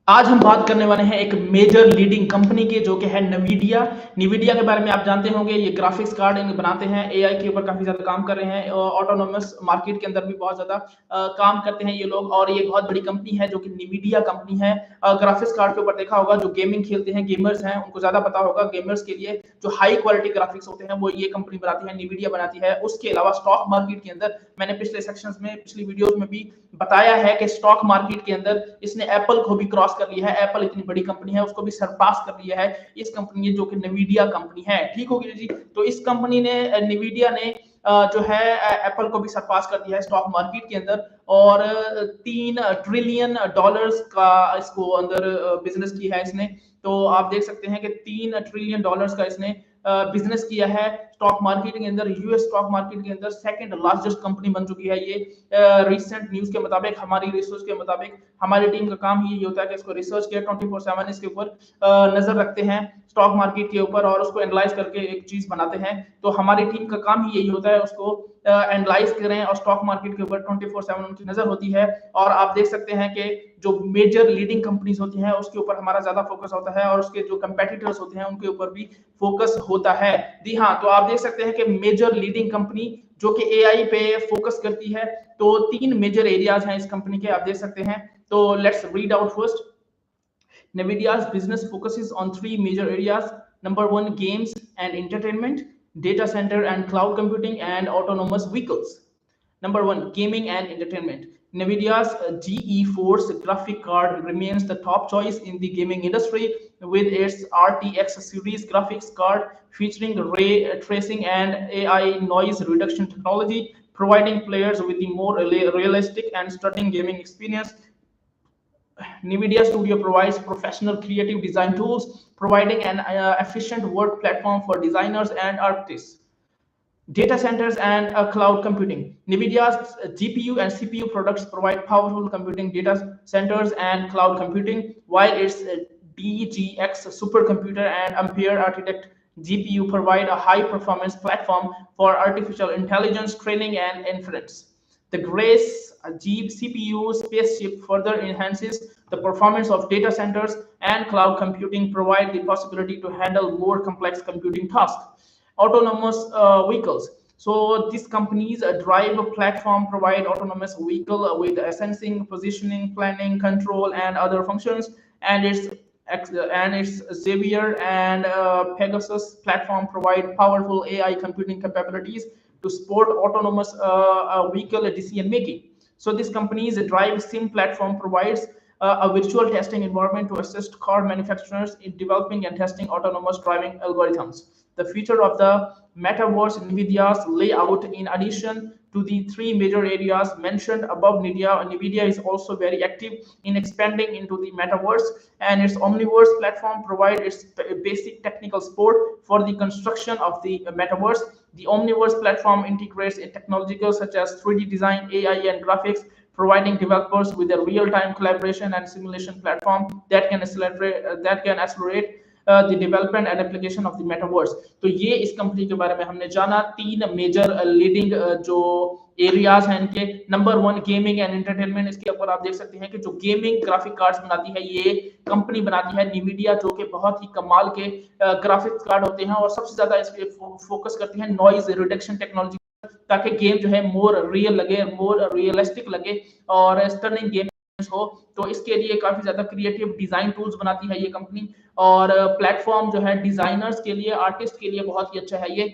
आज हम बात करने वाले हैं एक मेजर लीडिंग कंपनी की जो कि है नवीडिया। नवीडिया के बारे में आप जानते होंगे, ये ग्राफिक्स कार्ड बनाते हैं, एआई के ऊपर काफी ज्यादा काम कर रहे हैं, ऑटोनोमस मार्केट के अंदर भी बहुत ज्यादा काम करते हैं ये लोग। और ये बहुत बड़ी कंपनी है जो कि नवीडिया कंपनी है। ग्राफिक्स कार्ड के ऊपर देखा होगा, जो गेमिंग खेलते हैं गेमर्स हैं उनको ज्यादा पता होगा। गेमर्स के लिए जो हाई क्वालिटी ग्राफिक्स होते हैं वो ये कंपनी बनाती है, नवीडिया बनाती है। उसके अलावा स्टॉक मार्केट के अंदर मैंने पिछले सेक्शंस में, पिछली वीडियोस में भी बताया है कि स्टॉक मार्केट के अंदर इसने एप्पल को भी क्रॉस कर लिया है। एप्पल इतनी बड़ी कंपनी है, उसको भी सरपास कर लिया है इस कंपनी ने, जो कि नवीडिया कंपनी है। ठीक होगी जी। तो इस कंपनी ने, नवीडिया ने जो है एप्पल को भी सरपास कर दिया है स्टॉक मार्केट के अंदर। और $3 ट्रिलियन का इसको अंदर बिजनेस किया है इसने। तो आप देख सकते हैं कि $3 ट्रिलियन का इसने बिजनेस किया है स्टॉक मार्केट के अंदर। यूएस स्टॉक मार्केट के अंदर सेकंड लार्जेस्ट कंपनी बन चुकी है ये। रिसेंट न्यूज के मुताबिक, हमारी रिसर्च के मुताबिक, हमारी टीम का काम ही ये होता है कि इसको रिसर्च के 24/7 इसके ऊपर नजर रखते हैं स्टॉक मार्केट के ऊपर, और उसको एनालाइज करके एक चीज बनाते हैं। तो हमारी टीम का काम ही यही होता है, उसको एनालाइज करें, और स्टॉक मार्केट के ऊपर 24/7 उनकी नजर होती है। और आप देख सकते हैं कि जो मेजर लीडिंग कंपनीज होती हैं उसके ऊपर हमारा ज्यादा फोकस होता है, और उसके जो कंपेटिटर्स होते हैं उनके ऊपर भी फोकस होता है। जी हाँ, तो आप देख सकते हैं कि मेजर लीडिंग कंपनी जो कि एआई पे फोकस करती है। तो 3 मेजर एरियाज हैं इस कंपनी के, आप देख सकते हैं। तो let's read out first. NVIDIA's business focuses on 3 major areas. Number one, games and entertainment, data center and cloud computing, and autonomous vehicles. Number one, gaming and entertainment. NVIDIA's GeForce graphic card remains the top choice in the gaming industry with its RTX series graphics card featuring ray tracing and AI noise reduction technology, providing players with the more realistic and stunning gaming experience. NVIDIA Studio provides professional creative design tools, providing an efficient work platform for designers and artists. Data centers and cloud computing. NVIDIA's GPU and CPU products provide powerful computing data centers and cloud computing, while its DGX supercomputer and Ampere architect GPU provide a high performance platform for artificial intelligence training and inference. The Grace CPU spaceship further enhances the performance of data centers and cloud computing, provide the possibility to handle more complex computing tasks. Autonomous vehicles. So these companies drive a platform, provide autonomous vehicle with sensing, positioning, planning, control, and other functions. And its Xavier and Pegasus platform provide powerful AI computing capabilities to support autonomous vehicle decision making. So this company's Drive Sim platform provides a virtual testing environment to assist car manufacturers in developing and testing autonomous driving algorithms. The future of the metaverse, NVIDIA's layout, in addition to the 3 major areas mentioned above, NVIDIA is also very active in expanding into the metaverse, and its Omniverse platform provides its basic technical support for the construction of the metaverse. The Omniverse platform integrates technologies such as 3D design, AI, and graphics, providing developers with a real-time collaboration and simulation platform that can accelerate the development and application of the metaverse. तो ये इस company के बारे में हमने जाना। 3 major leading जो areas हैं इनके। Number 1, gaming and entertainment. इसके ऊपर आप देख सकते हैं कि जो गेमिंग ग्राफिक कार्ड्स बनाती है ये कंपनी बनाती है NVIDIA, जो कि बहुत ही कमाल के ग्राफिक्स कार्ड होते हैं, और सबसे ज्यादा इस पे फोकस करती है नॉइज रिडक्शन टेक्नोलॉजी, ताकि गेम जो है मोर रियल लगे, मोर रियलिस्टिक लगे, और स्टनिंग गेम हो। तो इसके लिए काफी ज्यादा क्रिएटिव डिजाइन टूल्स बनाती है ये कंपनी। और प्लेटफॉर्म जो है डिजाइनर्स के लिए, आर्टिस्ट के लिए बहुत ही अच्छा है ये।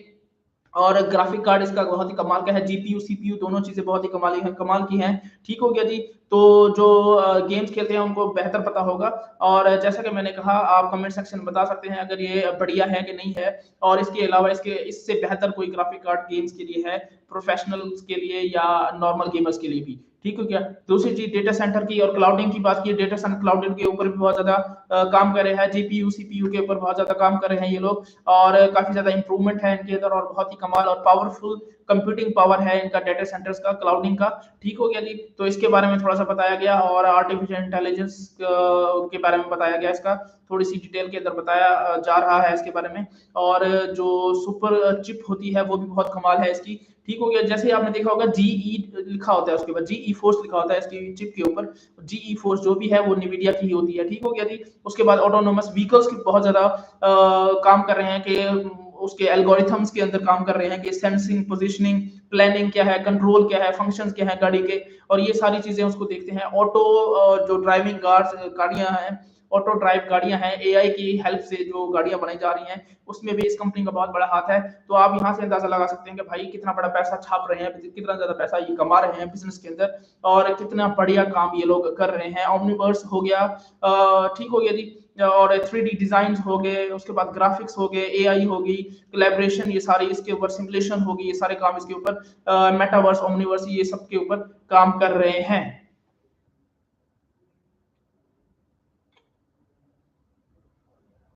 और ग्राफिक कार्ड इसका बहुत ही कमाल का है। जीपीयू सीपीयू दोनों चीजें बहुत ही कमाल की हैं। ठीक हो गया जी। तो जो गेम्स खेलते हैं उनको बेहतर पता होगा। और जैसा कि मैंने कहा, आप कमेंट सेक्शन में बता सकते हैं अगर ये बढ़िया है कि नहीं है, और इसके अलावा इससे बेहतर कोई ग्राफिक कार्ड गेम्स के लिए है, प्रोफेशनल्स के लिए या नॉर्मल गेमर्स के लिए भी। ठीक हो गया। दूसरी चीज डेटा सेंटर की और क्लाउडिंग की बात की। डेटा सेंटर क्लाउडिंग के ऊपर भी बहुत ज्यादा काम कर रहे हैं, जीपीयू सीपीयू के ऊपर बहुत ज्यादा काम कर रहे हैं ये लोग, और काफी ज्यादा इंप्रूवमेंट है इनके अंदर, और बहुत ही कमाल और पावरफुल कंप्यूटिंग पावर है इनका डेटा सेंटर्स का, क्लाउडिंग का। ठीक हो गया जी। तो इसके बारे में थोड़ा सा बताया गया, और आर्टिफिशियल इंटेलिजेंस के बारे में बताया गया, इसका थोड़ी सी डिटेल के अंदर बताया जा रहा है इसके बारे में। और जो सुपर चिप होती है वो भी बहुत कमाल है इसकी, ठीक हो गया। जैसे आपने देखा होगा जीई लिखा होता है उसके ऊपर, जीई फोर्स लिखा होता है इसकी चिप के ऊपर, जीई फोर्स जो भी है वो NVIDIA की ही होती है। ठीक हो गया जी। उसके बाद ऑटोनोमस व्हीकल्स की बहुत ज्यादा काम कर रहे हैं कि उसके एल्गोरिथम्स के अंदर काम कर रहे हैं कि सेंसिंग, पोजीशनिंग, प्लानिंग क्या है, कंट्रोल क्या है, फंक्शंस क्या है गाड़ी के, और ये सारी चीजें उसको देखते हैं। ऑटो जो ड्राइविंग गाड़ियां हैं, ऑटो ड्राइव गाड़ियां हैं, एआई की हेल्प से जो गाड़ियां बनाई जा रही हैं, उसमें भी इस कंपनी का बहुत बड़ा हाथ है। तो आप यहाँ से अंदाजा लगा सकते हैं कि भाई कितना बड़ा पैसा छाप रहे हैं, कितना ज्यादा पैसा ये कमा रहे हैं बिजनेस के अंदर, और कितना बढ़िया काम ये लोग कर रहे हैं। ओमनीवर्स हो गया, ठीक हो गया जी, और 3D डिजाइन हो गए, उसके बाद ग्राफिक्स हो गए, एआई होगी, कोलैबोरेशन, ये सारी इसके ऊपर, सिमुलेशन होगी, ये सारे काम इसके ऊपर, मेटावर्स, ओमनीवर्स, ये सब के ऊपर काम कर रहे हैं।